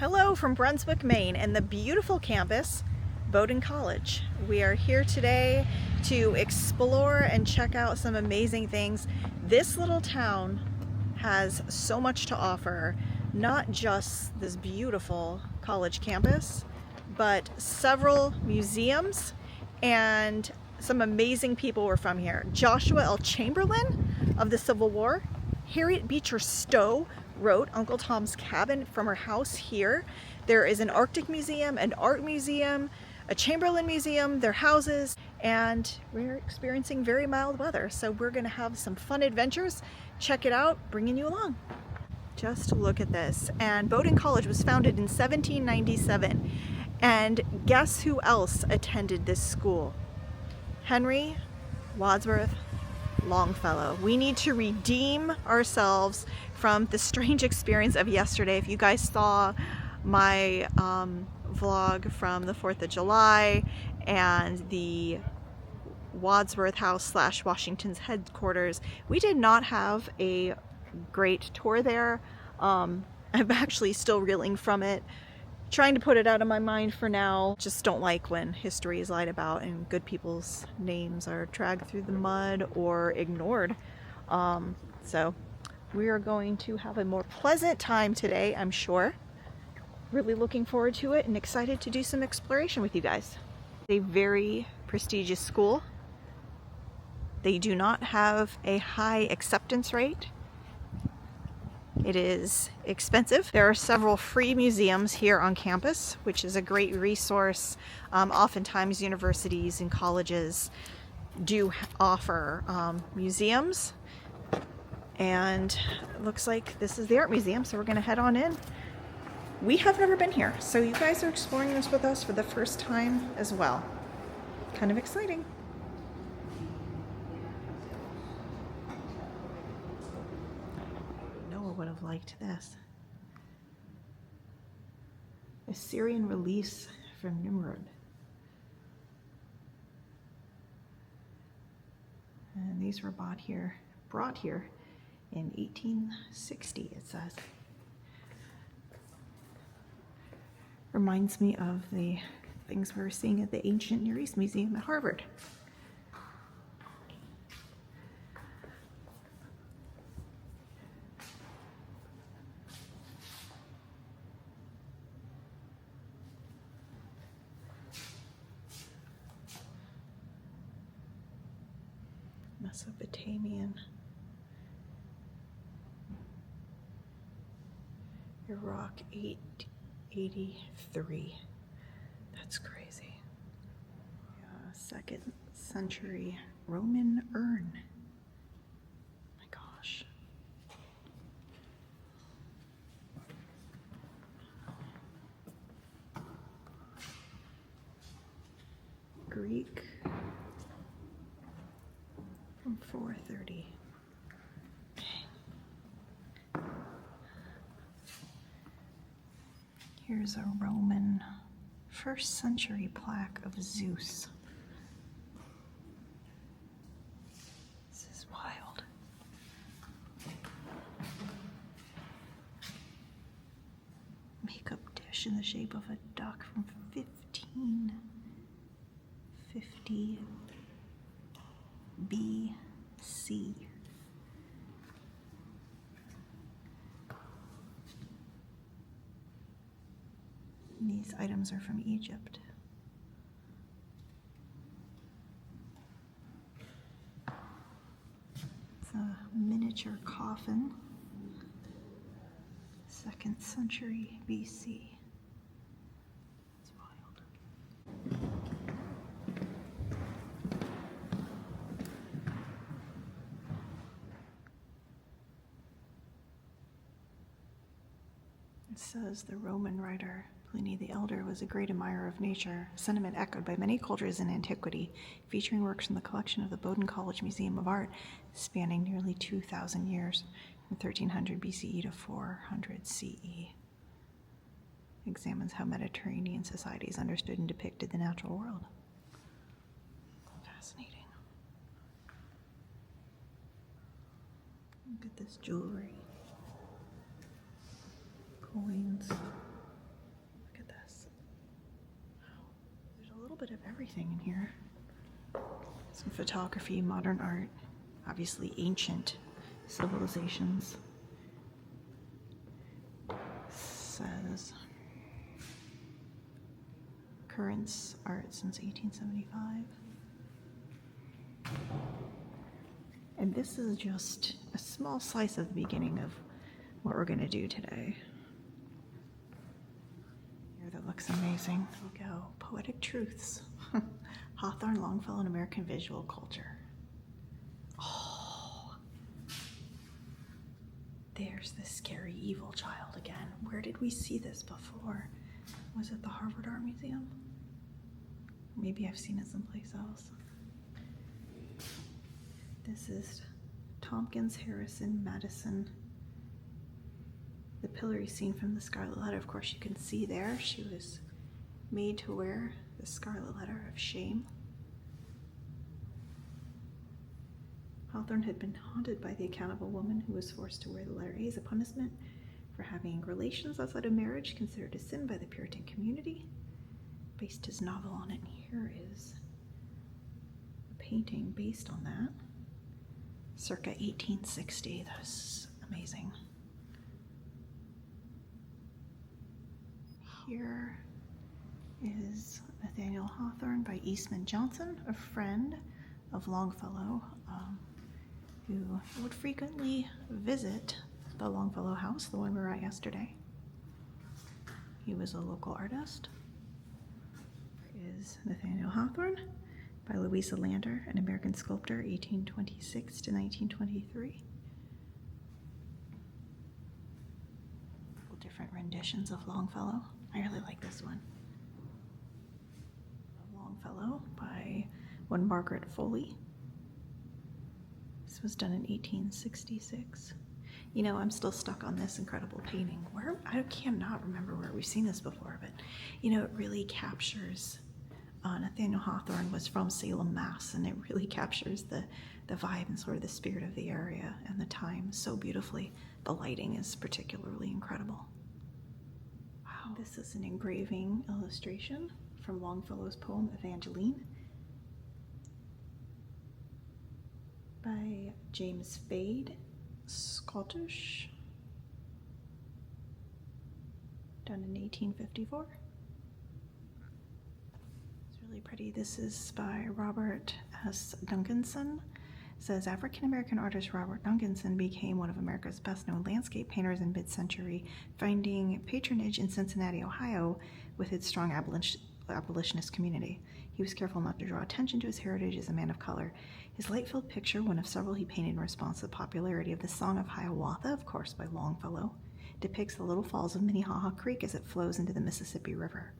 Hello from Brunswick, Maine, and the beautiful campus, Bowdoin College. We are here today to explore and check out some amazing things. This little town has so much to offer, not just this beautiful college campus, but several museums and some amazing people were from here. Joshua L. Chamberlain of the Civil War, Harriet Beecher Stowe wrote Uncle Tom's Cabin from her house here. There is an Arctic museum, an art museum, a Chamberlain museum, their houses, and we're experiencing very mild weather. So we're gonna have some fun adventures. Check it out, bringing you along. Just look at this. And Bowdoin College was founded in 1797. And guess who else attended this school? Henry Wadsworth Longfellow. We need to redeem ourselves from the strange experience of yesterday. If you guys saw my vlog from the 4th of July and the Wadsworth House / Washington's headquarters, we did not have a great tour there. I'm actually still reeling from it. Trying to put it out of my mind for now. Just don't like when history is lied about and good people's names are dragged through the mud or ignored. So we are going to have a more pleasant time today, I'm sure. Really looking forward to it and excited to do some exploration with you guys. A very prestigious school. They do not have a high acceptance rate. It is expensive. There are several free museums here on campus, which is a great resource. Oftentimes universities and colleges do offer museums. And it looks like this is the art museum, so we're gonna head on in. We have never been here, so you guys are exploring this with us for the first time as well. Kind of exciting. Would have liked this. Assyrian reliefs from Nimrod. And these were brought here in 1860, it says. Reminds me of the things we were seeing at the Ancient Near East Museum at Harvard. Mesopotamian, Iraq 883. That's crazy. 2nd century Roman urn. My gosh. Greek. From 430. Here's a Roman 1st century plaque of Zeus. This is wild. Makeup dish in the shape of a duck from 1550. BC. These items are from Egypt. It's a miniature coffin, 2nd century BC. It's wild. It says the Roman writer Pliny the Elder was a great admirer of nature, a sentiment echoed by many cultures in antiquity, featuring works from the collection of the Bowdoin College Museum of Art spanning nearly 2,000 years, from 1300 BCE to 400 CE. Examines how Mediterranean societies understood and depicted the natural world. Fascinating. Look at this jewelry. Coins. everything in here. Some photography, modern art, obviously ancient civilizations. Says Currents art since 1875. And this is just a small slice of the beginning of what we're going to do today. Here, that looks amazing. There we go. Poetic Truths. Hawthorne, Longfellow, and American Visual Culture. Oh, there's the scary evil child again. Where did we see this before? Was it the Harvard Art Museum? Maybe I've seen it someplace else. This is Tompkins, Harrison, Madison. The pillory scene from the Scarlet Letter. Of course, you can see there she was made to wear the Scarlet Letter of Shame. Hawthorne had been haunted by the account of a woman who was forced to wear the letter A as a punishment for having relations outside of marriage, considered a sin by the Puritan community. Based his novel on it, and here is a painting based on that, circa 1860. That's amazing. Here is Nathaniel Hawthorne by Eastman Johnson, a friend of Longfellow, who would frequently visit the Longfellow house, the one we were at yesterday. He was a local artist. Is Nathaniel Hawthorne by Louisa Lander, an American sculptor, 1826 to 1923. Different renditions of Longfellow. I really like this one. Longfellow by one Margaret Foley. This was done in 1866. You know, I'm still stuck on this incredible painting. Where I cannot remember where we've seen this before, but you know, it really captures. Nathaniel Hawthorne was from Salem, Mass, and it really captures the vibe and sort of the spirit of the area and the time so beautifully. The lighting is particularly incredible. Wow. This is an engraving illustration from Longfellow's poem Evangeline by James Fade, Scottish, done in 1854. Pretty. This is by Robert S. Duncanson. It says African-American artist Robert Duncanson became one of America's best-known landscape painters in mid-century, finding patronage in Cincinnati, Ohio, with its strong abolitionist community. He was careful not to draw attention to his heritage as a man of color. His light-filled picture, one of several he painted in response to the popularity of the Song of Hiawatha, of course by Longfellow, depicts the little falls of Minnehaha Creek as it flows into the Mississippi River.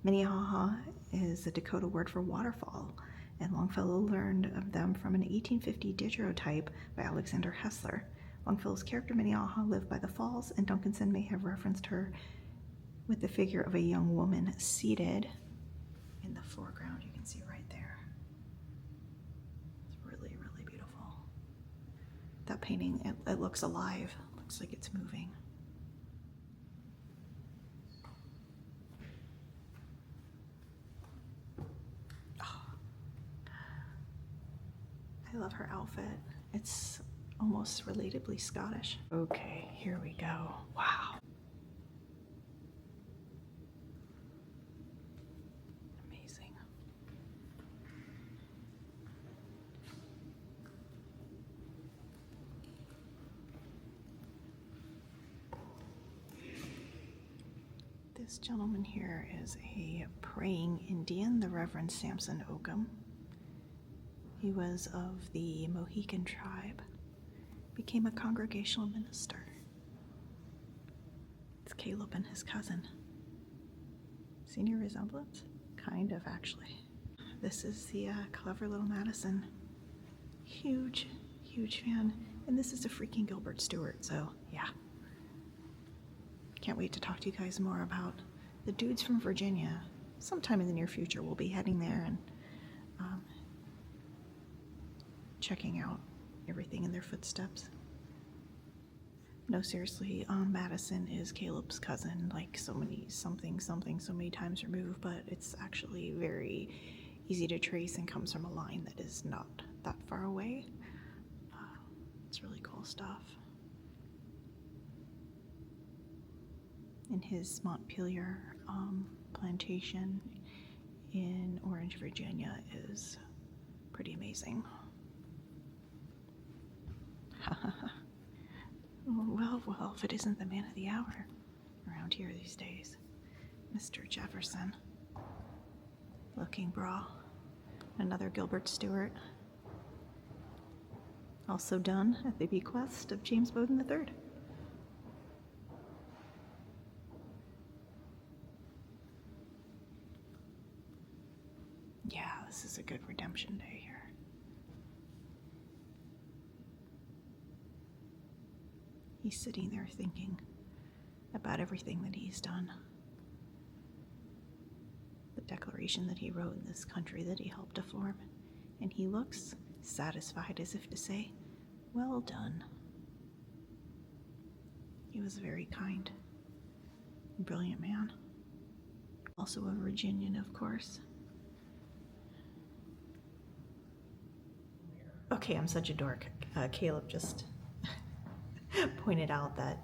Minnehaha is a Dakota word for waterfall, and Longfellow learned of them from an 1850 daguerreotype by Alexander Hessler. Longfellow's character Minnehaha lived by the falls, and Duncanson may have referenced her with the figure of a young woman seated in the foreground. You can see right there. It's really, really beautiful. That painting, it looks alive. It looks like it's moving. I love her outfit. It's almost relatably Scottish. Okay, here we go. Wow. Amazing. This gentleman here is a praying Indian, the Reverend Samson Occam. He was of the Mohican tribe, became a congregational minister. It's Caleb and his cousin. Senior resemblance? Kind of, actually. This is the clever little Madison. Huge, huge fan. And this is a freaking Gilbert Stuart, so yeah. Can't wait to talk to you guys more about the dudes from Virginia. Sometime in the near future, we'll be heading there and checking out everything in their footsteps. No, seriously, Madison is Caleb's cousin, like so many times removed, but it's actually very easy to trace and comes from a line that is not that far away. It's really cool stuff. And his Montpelier plantation in Orange, Virginia is pretty amazing. Well, if it isn't the man of the hour around here these days, Mr. Jefferson. Looking bra. Another Gilbert Stuart. Also done at the bequest of James Bowdoin III. Yeah, this is a good redemption day here. He's sitting there thinking about everything that he's done. The declaration that he wrote in this country that he helped to form. And he looks satisfied, as if to say, well done. He was a very kind and brilliant man. Also a Virginian, of course. Okay, I'm such a dork. Caleb just pointed out that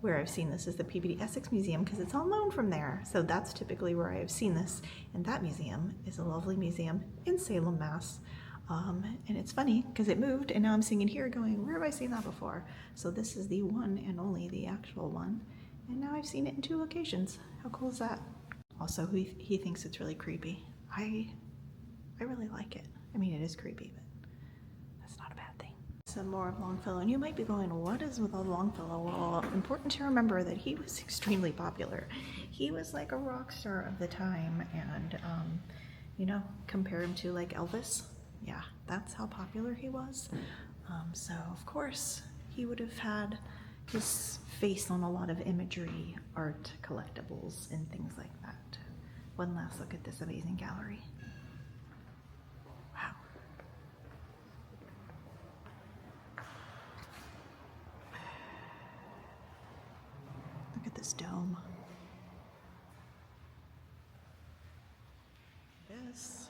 where I've seen this is the Peabody Essex Museum because it's all known from there. So that's typically where I have seen this. And that museum is a lovely museum in Salem, Mass. And it's funny because it moved and now I'm sitting here going, where have I seen that before? So this is the one and only, the actual one. And now I've seen it in 2 locations. How cool is that? Also, he thinks it's really creepy. I really like it. I mean, it is creepy, but that's not a bad thing. Some more of Longfellow, and you might be going, what is with Longfellow? Well, important to remember that he was extremely popular. He was like a rock star of the time, and you know, compare him to like Elvis. Yeah, that's how popular he was. So of course he would have had his face on a lot of imagery, art, collectibles, and things like that. One last look at this amazing gallery. Wow. Look at this dome. This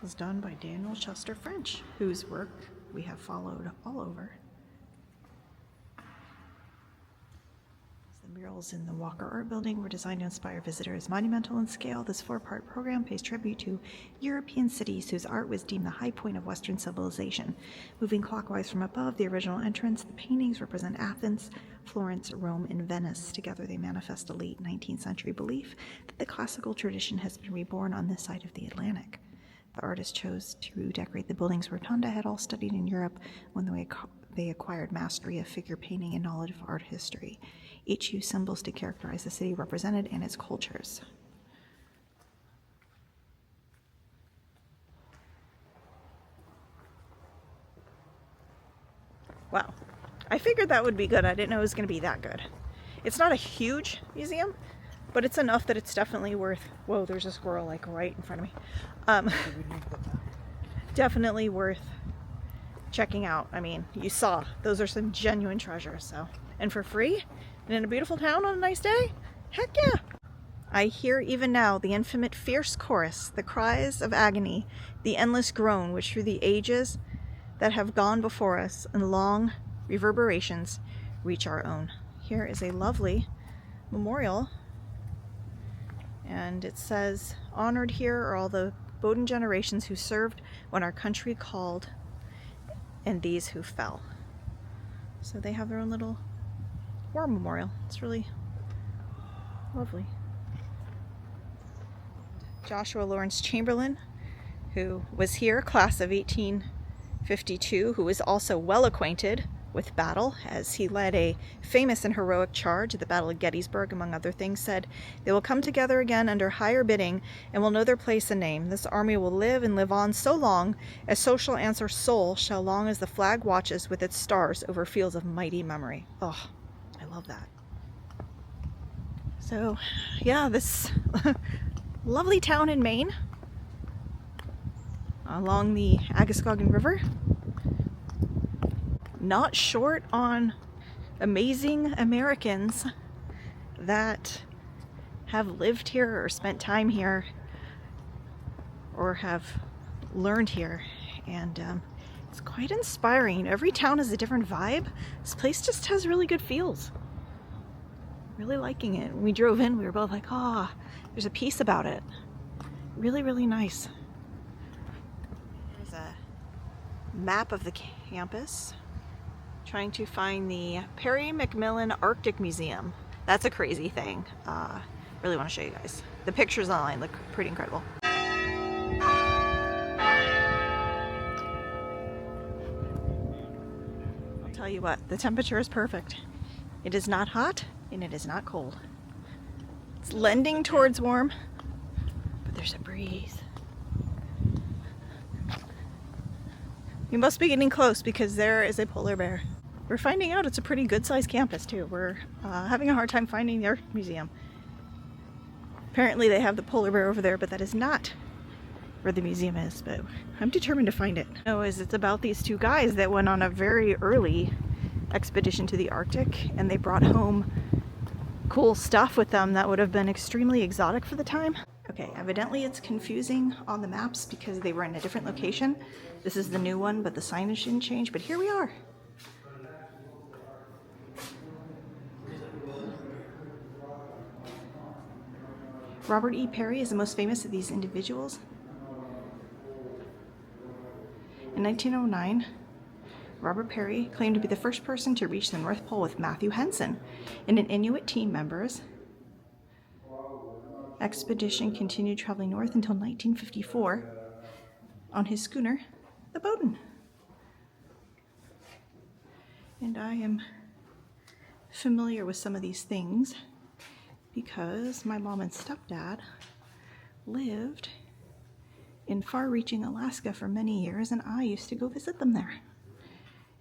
was done by Daniel Chester French, whose work we have followed all over. The murals in the Walker Art Building were designed to inspire visitors. Monumental in scale, this 4-part program pays tribute to European cities whose art was deemed the high point of Western civilization. Moving clockwise from above the original entrance, the paintings represent Athens, Florence, Rome, and Venice. Together they manifest a late 19th century belief that the classical tradition has been reborn on this side of the Atlantic. The artist chose to decorate the buildings rotunda had all studied in Europe when they acquired mastery of figure painting and knowledge of art history. Each used symbols to characterize the city represented and its cultures. Wow. I figured that would be good. I didn't know it was going to be that good. It's not a huge museum, but it's enough that it's definitely worth... Whoa, there's a squirrel like right in front of me. Definitely worth checking out. I mean, you saw, those are some genuine treasures, so. And for free? And in a beautiful town on a nice day? Heck yeah! I hear even now the infinite fierce chorus, the cries of agony, the endless groan which through the ages that have gone before us in long reverberations reach our own. Here is a lovely memorial, and it says, honored here are all the Bowdoin generations who served when our country called, and these who fell. So they have their own little war memorial. It's really lovely. Joshua Lawrence Chamberlain, who was here, class of 1852, who was also well acquainted with battle, as he led a famous and heroic charge at the Battle of Gettysburg, among other things, said, "They will come together again under higher bidding and will know their place and name. This army will live and live on so long as social answer soul shall long as the flag watches with its stars over fields of mighty memory." Oh, I love that. So, yeah, this lovely town in Maine along the Androscoggin River. Not short on amazing Americans that have lived here or spent time here or have learned here, and it's quite inspiring. Every town has a different vibe. This place just has really good feels. Really liking it. When we drove in, we were both like, oh, there's a peace about it. Really, really nice. There's a map of the campus. Trying to find the Peary-MacMillan Arctic Museum. That's a crazy thing. Really want to show you guys. The pictures online look pretty incredible. I'll tell you what, the temperature is perfect. It is not hot and it is not cold. It's lending towards warm, but there's a breeze. You must be getting close because there is a polar bear. We're finding out it's a pretty good sized campus too. We're having a hard time finding the Arctic Museum. Apparently they have the polar bear over there, but that is not where the museum is, but I'm determined to find it. It's about these two guys that went on a very early expedition to the Arctic, and they brought home cool stuff with them that would have been extremely exotic for the time. Okay, evidently it's confusing on the maps because they were in a different location. This is the new one, but the signage didn't change, but here we are. Robert E. Peary is the most famous of these individuals. In 1909, Robert Peary claimed to be the first person to reach the North Pole with Matthew Henson and an Inuit team members. Expedition continued traveling north until 1954 on his schooner, the Bowdoin. And I am familiar with some of these things because my mom and stepdad lived in far-reaching Alaska for many years, and I used to go visit them there.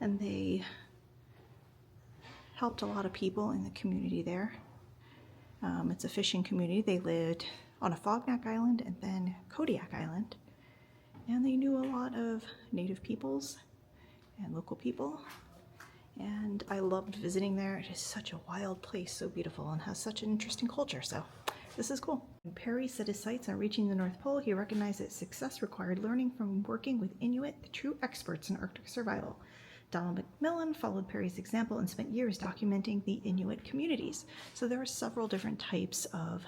And they helped a lot of people in the community there. It's a fishing community. They lived on a Fognak Island and then Kodiak Island. And they knew a lot of native peoples and local people. And I loved visiting there. It is such a wild place, so beautiful, and has such an interesting culture, so this is cool. When Peary set his sights on reaching the North Pole, he recognized that success required learning from working with Inuit, the true experts in Arctic survival. Donald McMillan followed Peary's example and spent years documenting the Inuit communities. So there are several different types of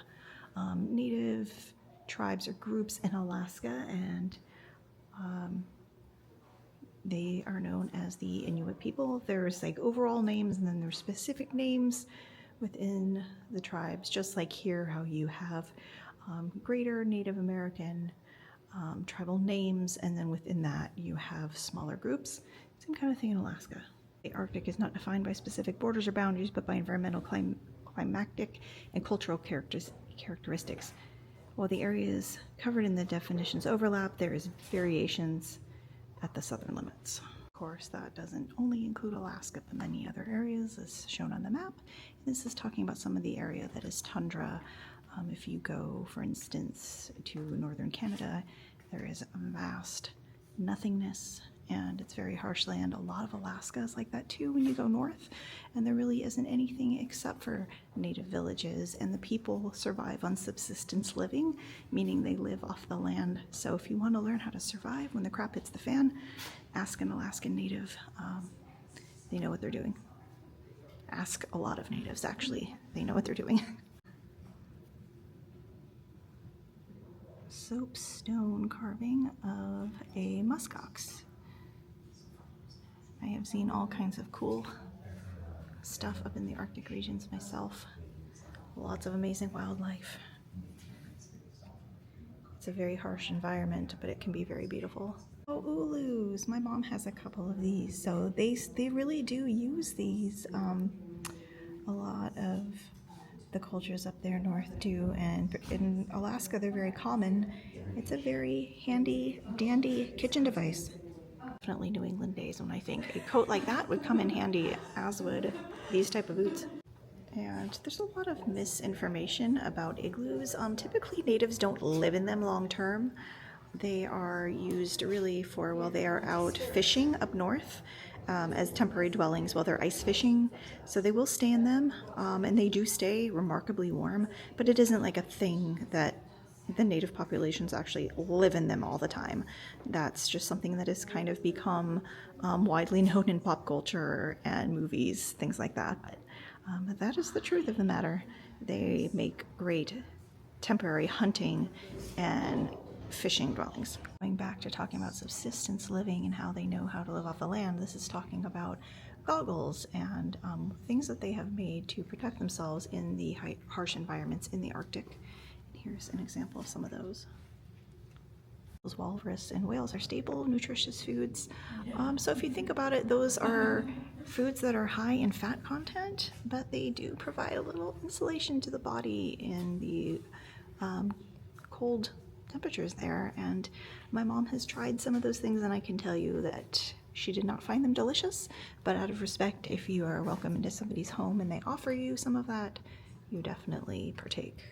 native tribes or groups in Alaska, and they are known as the Inuit people. There's like overall names, and then there's specific names within the tribes, just like here how you have greater Native American tribal names, and then within that you have smaller groups. Same kind of thing in Alaska. The Arctic is not defined by specific borders or boundaries, but by environmental, climatic, and cultural characteristics. While the areas covered in the definitions overlap, there is variations at the southern limits. Of course, that doesn't only include Alaska, but many other areas as shown on the map. This is talking about some of the area that is tundra. If you go, for instance, to northern Canada, there is a vast nothingness, and it's very harsh land. A lot of Alaska is like that too when you go north, and there really isn't anything except for native villages, and the people survive on subsistence living, meaning they live off the land. So if you want to learn how to survive when the crap hits the fan, ask an Alaskan native. They know what they're doing. Ask a lot of natives, actually. They know what they're doing. Soapstone carving of a muskox. I have seen all kinds of cool stuff up in the Arctic regions myself. Lots of amazing wildlife. It's a very harsh environment, but it can be very beautiful. Oh, ulus! My mom has a couple of these, so they really do use these. A lot of the cultures up there north do, and in Alaska they're very common. It's a very handy dandy kitchen device. Definitely New England days when I think a coat like that would come in handy, as would these type of boots. And there's a lot of misinformation about igloos. Typically natives don't live in them long term. They are used really for, well, they are out fishing up north, as temporary dwellings while they're ice fishing. So they will stay in them, and they do stay remarkably warm, but it isn't like a thing that the native populations actually live in them all the time. That's just something that has kind of become widely known in pop culture and movies, things like that. But that is the truth of the matter. They make great temporary hunting and fishing dwellings. Going back to talking about subsistence living and how they know how to live off the land, this is talking about goggles and things that they have made to protect themselves in the harsh environments in the Arctic. And here's an example of some of those. Walrus and whales are staple, nutritious foods. So if you think about it, those are foods that are high in fat content, but they do provide a little insulation to the body in the cold temperatures there. And my mom has tried some of those things, and I can tell you that she did not find them delicious, but out of respect, if you are welcome into somebody's home and they offer you some of that, you definitely partake.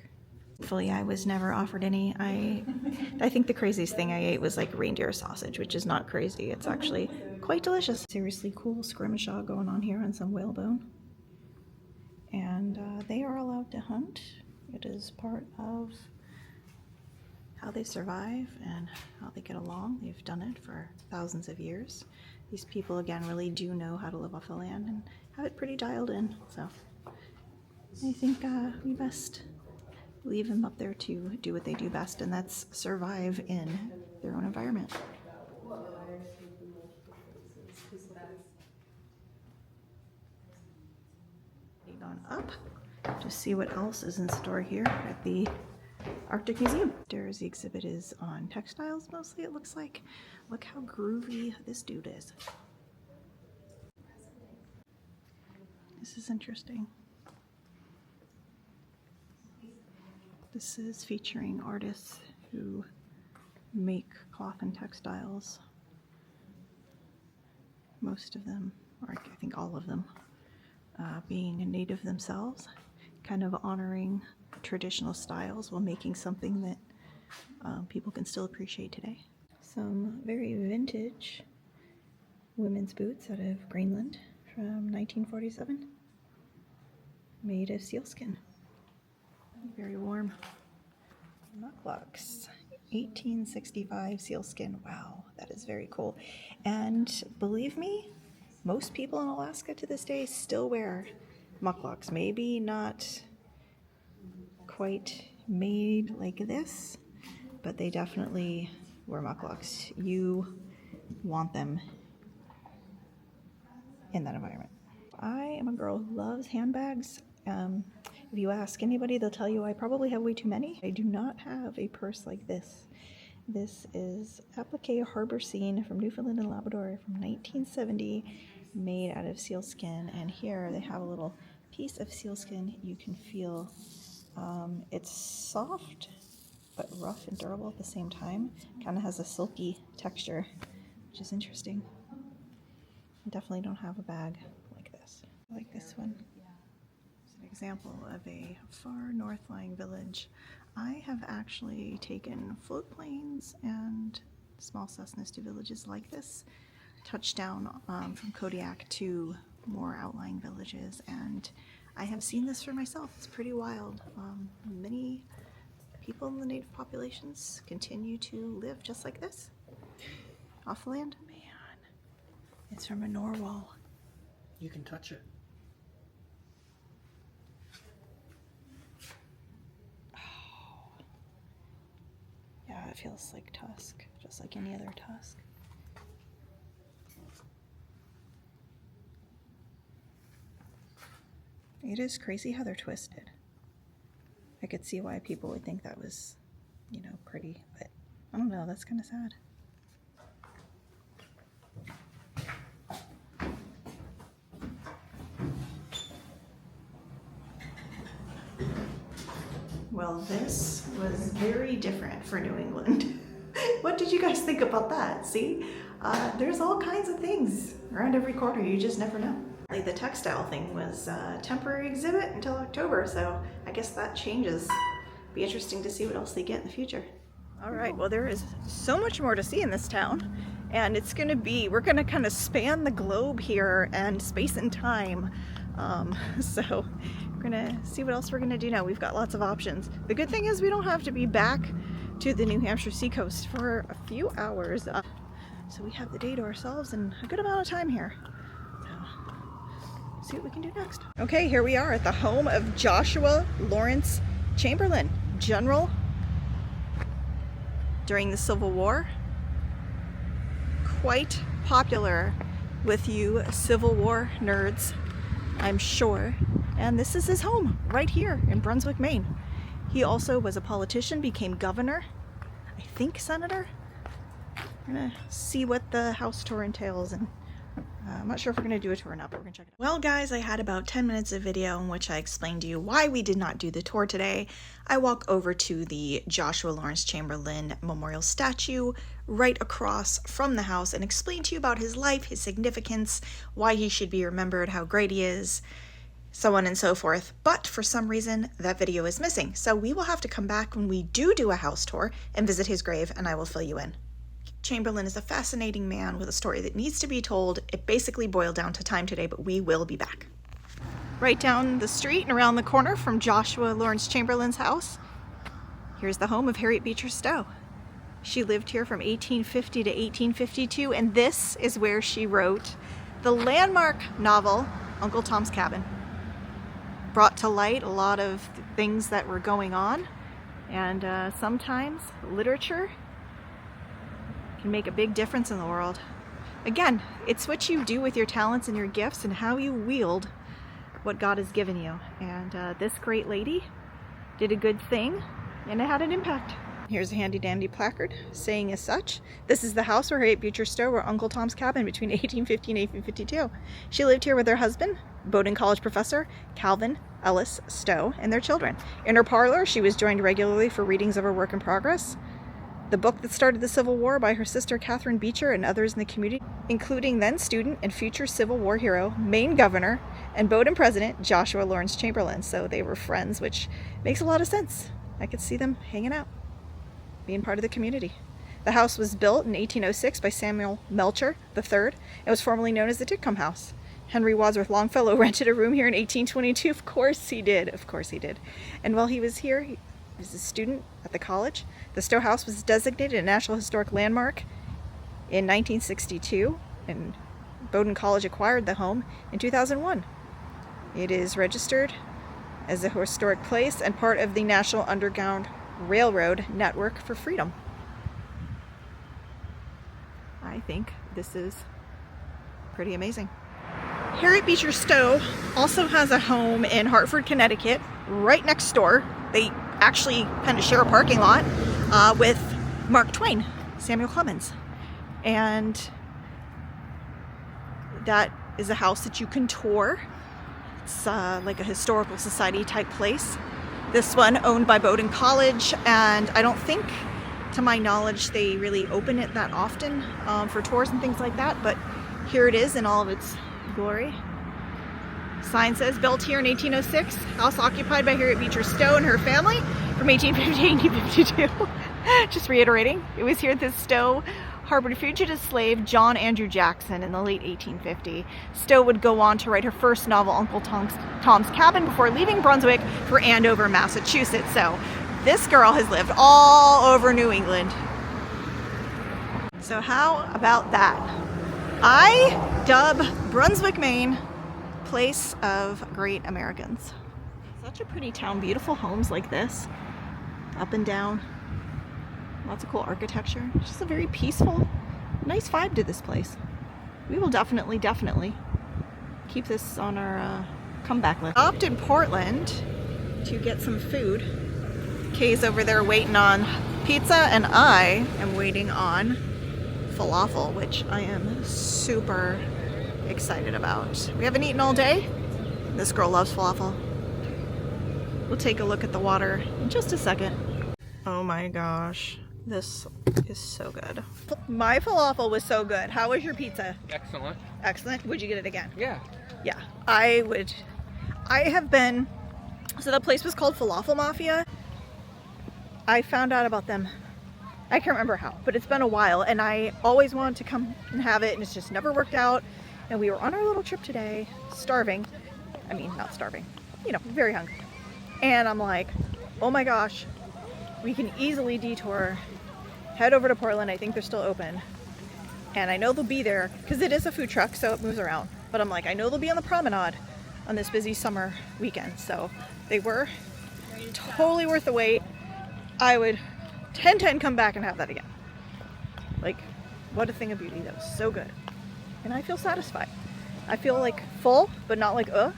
Thankfully, I was never offered any. I think the craziest thing I ate was like reindeer sausage, which is not crazy. It's actually quite delicious. Seriously cool scrimshaw going on here on some whalebone. And they are allowed to hunt. It is part of how they survive and how they get along. They've done it for thousands of years. These people, again, really do know how to live off the land and have it pretty dialed in. So I think we best leave them up there to do what they do best, and that's survive in their own environment. On up to see what else is in store here at the Arctic Museum. There's the exhibit is on textiles mostly, it looks like. Look how groovy this dude is. This is interesting. This is featuring artists who make cloth and textiles. Most of them, or I think all of them, being a native themselves, kind of honoring traditional styles while making something that people can still appreciate today. Some very vintage women's boots out of Greenland from 1947, made of sealskin. Very warm. Mucklucks, 1865 sealskin. Wow, that is very cool. And believe me, most people in Alaska to this day still wear mucklucks. Maybe not quite made like this, but they definitely wear mucklucks. You want them in that environment. I am a girl who loves handbags. If you ask anybody, they'll tell you I probably have way too many. I do not have a purse like this. This is Appliqué Harbor Scene from Newfoundland and Labrador from 1970, made out of sealskin. And here they have a little piece of sealskin you can feel. It's soft, but rough and durable at the same time. Kind of has a silky texture, which is interesting. I definitely don't have a bag like this. I like this one. Example of a far north-lying village. I have actually taken float planes and small Cessnas to villages like this, touchdown from Kodiak to more outlying villages, and I have seen this for myself. It's pretty wild. Many people in the native populations continue to live just like this, off the land. Man, it's from a narwhal. You can touch it. Yeah, it feels like tusk, just like any other tusk. It is crazy how they're twisted. I could see why people would think that was, pretty, but I don't know, that's kind of sad. Well, this was very different for New England. What did you guys think about that? See, there's all kinds of things around every corner. You just never know. The textile thing was a temporary exhibit until October, so I guess that changes. Be interesting to see what else they get in the future. All right, well, there is so much more to see in this town, and we're gonna kind of span the globe here and space and time. So we're gonna see what else we're gonna do now. We've got lots of options. The good thing is we don't have to be back to the New Hampshire seacoast for a few hours. So we have the day to ourselves and a good amount of time here. So see what we can do next. Okay, here we are at the home of Joshua Lawrence Chamberlain, general during the Civil War. Quite popular with you Civil War nerds, I'm sure. And this is his home right here in Brunswick, Maine. He also was a politician, became governor, I think senator. We're gonna see what the house tour entails, and I'm not sure if we're gonna do a tour or not, but we're gonna check it out. Well guys, I had about 10 minutes of video in which I explained to you why we did not do the tour today. I walk over to the Joshua Lawrence Chamberlain Memorial Statue right across from the house and explain to you about his life, his significance, why he should be remembered, how great he is, so on and so forth. But for some reason, that video is missing. So we will have to come back when we do a house tour and visit his grave, and I will fill you in. Chamberlain is a fascinating man with a story that needs to be told. It basically boiled down to time today, but we will be back. Right down the street and around the corner from Joshua Lawrence Chamberlain's house, here's the home of Harriet Beecher Stowe. She lived here from 1850 to 1852, and this is where she wrote the landmark novel, Uncle Tom's Cabin. Brought to light a lot of things that were going on, and sometimes literature can make a big difference in the world. Again, it's what you do with your talents and your gifts and how you wield what God has given you. And this great lady did a good thing, and it had an impact. Here's a handy dandy placard saying as such. This is the house where Harriet Beecher Stowe wrote Uncle Tom's Cabin between 1850 and 1852. She lived here with her husband, Bowdoin College professor Calvin Ellis Stowe, and their children. In her parlor, she was joined regularly for readings of her work in progress. The book that started the Civil War by her sister Catherine Beecher and others in the community, including then student and future Civil War hero, Maine governor, and Bowdoin president Joshua Lawrence Chamberlain. So they were friends, which makes a lot of sense. I could see them hanging out, being part of the community. The house was built in 1806 by Samuel Melcher III. It was formerly known as the Titcomb House. Henry Wadsworth Longfellow rented a room here in 1822. Of course he did. Of course he did. And while he was here, he was a student at the college. The Stowe House was designated a National Historic Landmark in 1962, and Bowdoin College acquired the home in 2001. It is registered as a historic place and part of the National Underground Railroad Network for Freedom. I think this is pretty amazing. Harriet Beecher Stowe also has a home in Hartford, Connecticut, right next door. They actually kind of share a parking lot with Mark Twain, Samuel Clemens. And that is a house that you can tour. It's like a historical society type place. This one owned by Bowdoin College, and I don't think, to my knowledge, they really open it that often for tours and things like that, but here it is in all of its glory. Sign says, built here in 1806, house occupied by Harriet Beecher Stowe and her family from 1850 to 1852. Just reiterating, it was here that Stowe harbored fugitive slave John Andrew Jackson in the late 1850s. Stowe would go on to write her first novel, Uncle Tom's Cabin, before leaving Brunswick for Andover, Massachusetts. So this girl has lived all over New England. So how about that? I dub Brunswick, Maine, place of great Americans. Such a pretty town, beautiful homes like this, up and down. Lots of cool architecture. It's just a very peaceful, nice vibe to this place. We will definitely keep this on our comeback list. Stopped in Portland to get some food. Kay's over there waiting on pizza, and I am waiting on falafel, which I am super excited about. We haven't eaten all day. This girl loves falafel. We'll take a look at the water in just a second. Oh my gosh. This is so good. My falafel was so good. How was your pizza? Excellent. Excellent. Would you get it again? Yeah. Yeah, I would. I have been, so the place was called Falafel Mafia. I found out about them I can't remember how, but it's been a while, and I always wanted to come and have it, and it's just never worked out. And we were on our little trip today, starving. I mean, not starving, you know, very hungry. And I'm like, oh my gosh, we can easily detour, head over to Portland. I think they're still open. And I know they'll be there, because it is a food truck, so it moves around. But I'm like, I know they'll be on the promenade on this busy summer weekend. So they were totally worth the wait. I would 10/10 come back and have that again. Like, what a thing of beauty. That was so good. And I feel satisfied. I feel like full, but not like, I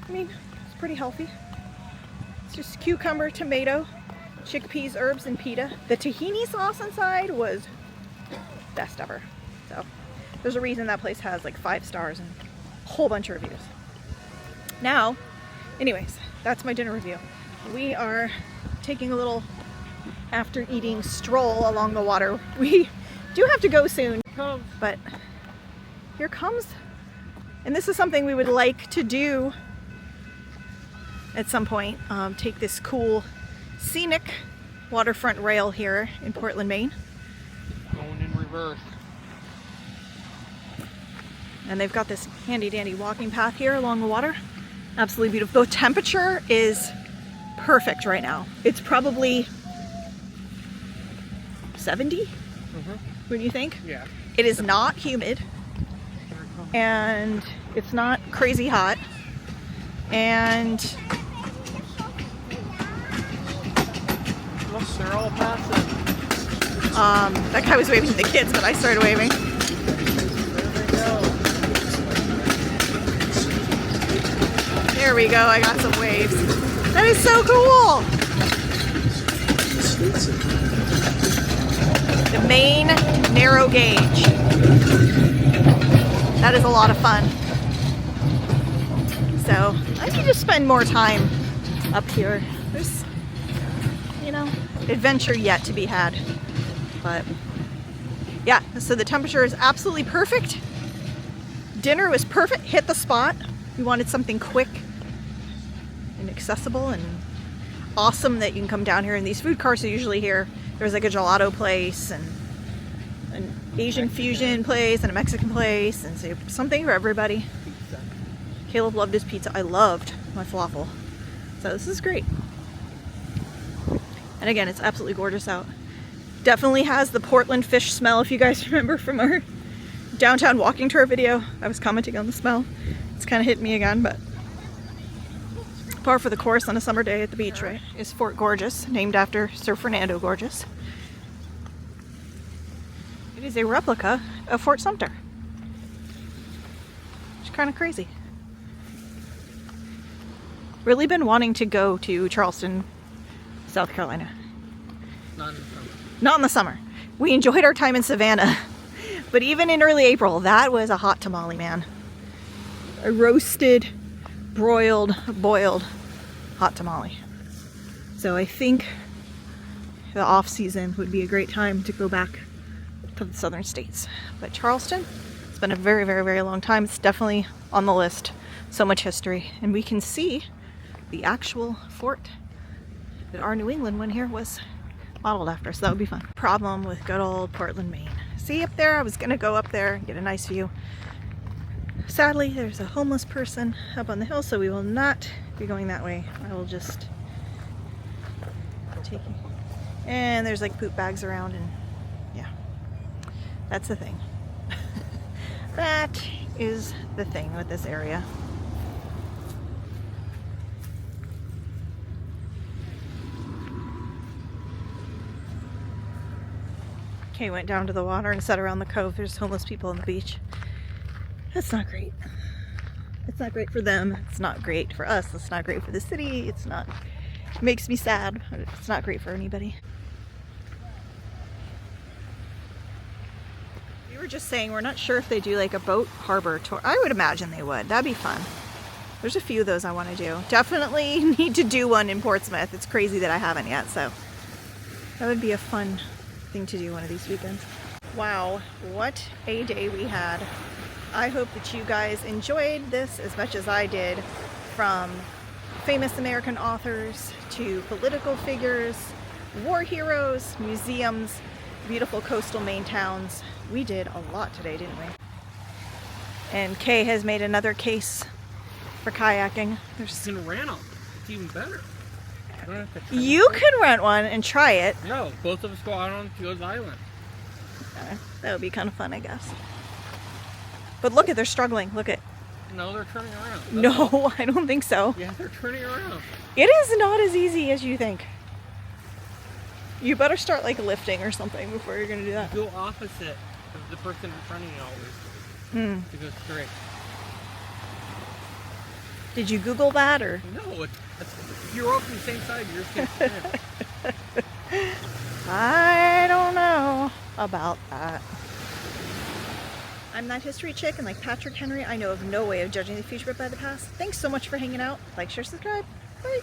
mean, it's pretty healthy. It's just cucumber, tomato, chickpeas, herbs, and pita. The tahini sauce inside was best ever. So there's a reason that place has like 5 stars and a whole bunch of reviews. Now, anyways, that's my dinner review. We are taking a little after eating stroll along the water. We do have to go soon, but here comes, and this is something we would like to do at some point. Take this cool scenic waterfront rail here in Portland, Maine. Going in reverse. And they've got this handy dandy walking path here along the water. Absolutely beautiful. The temperature is perfect right now. It's probably 70? What do you think? Yeah. It is not humid, and it's not crazy hot, and They're all passing. that guy was waving to the kids, but I started waving. There we go, I got some waves. That is so cool! The Maine narrow gauge. That is a lot of fun. So I need to spend more time up here. There's, you know, adventure yet to be had. But yeah, so the temperature is absolutely perfect. Dinner was perfect, hit the spot. We wanted something quick and accessible and awesome that you can come down here, and these food carts are usually here. There's like a gelato place and an Asian fusion place and a Mexican place, and so something for everybody. Pizza. Caleb loved his pizza. I loved my falafel. So this is great. And again, it's absolutely gorgeous out. Definitely has the Portland fish smell, if you guys remember from our downtown walking tour video. I was commenting on the smell. It's kind of hit me again, but par for the course on a summer day at the beach, right? Is Fort Gorgeous, named after Sir Fernando Gorgeous. It is a replica of Fort Sumter. It's kind of crazy. Really been wanting to go to Charleston, South Carolina. Not in the summer. Not in the summer. We enjoyed our time in Savannah, but even in early April, that was a hot tamale, man. A roasted, broiled, boiled hot tamale. So I think the off season would be a great time to go back to the southern states. But Charleston, it's been a very, very, very long time. It's definitely on the list. So much history. And we can see the actual fort that our New England one here was modeled after. So that would be fun. Problem with good old Portland, Maine. See up there? I was gonna go up there and get a nice view. Sadly, there's a homeless person up on the hill, so we will not be going that way. I will just take you. And there's like poop bags around, and yeah, that's the thing. That is the thing with this area. Okay, went down to the water and sat around the cove. There's homeless people on the beach. That's not great. It's not great for them. It's not great for us. It's not great for the city. It's not, it makes me sad, but it's not great for anybody. We were just saying we're not sure if they do like a boat harbor tour. I would imagine they would. That'd be fun. There's a few of those I want to do. Definitely need to do one in Portsmouth. It's crazy that I haven't yet, so that would be a fun thing to do one of these weekends. Wow, what a day we had. I hope that you guys enjoyed this as much as I did, from famous American authors to political figures, war heroes, museums, beautiful coastal Maine towns. We did a lot today, didn't we? And Kay has made another case for kayaking. There's... You can rent them. It's even better. You don't have to You can rent one and try it. No, both of us go out on Fields Island. That would be kind of fun, I guess. But look at, they're struggling. Look at. No, they're turning around. That's No, all. I don't think so. Yeah, they're turning around. It is not as easy as you think. You better start like lifting or something before you're gonna do that. Go opposite of the person in front of you always. To go straight. Did you Google that or? No, if you're off the same side, you're just gonna spin. I don't know about that. I'm That History Chick, and like Patrick Henry, I know of no way of judging the future but by the past. Thanks so much for hanging out. Like, share, subscribe. Bye.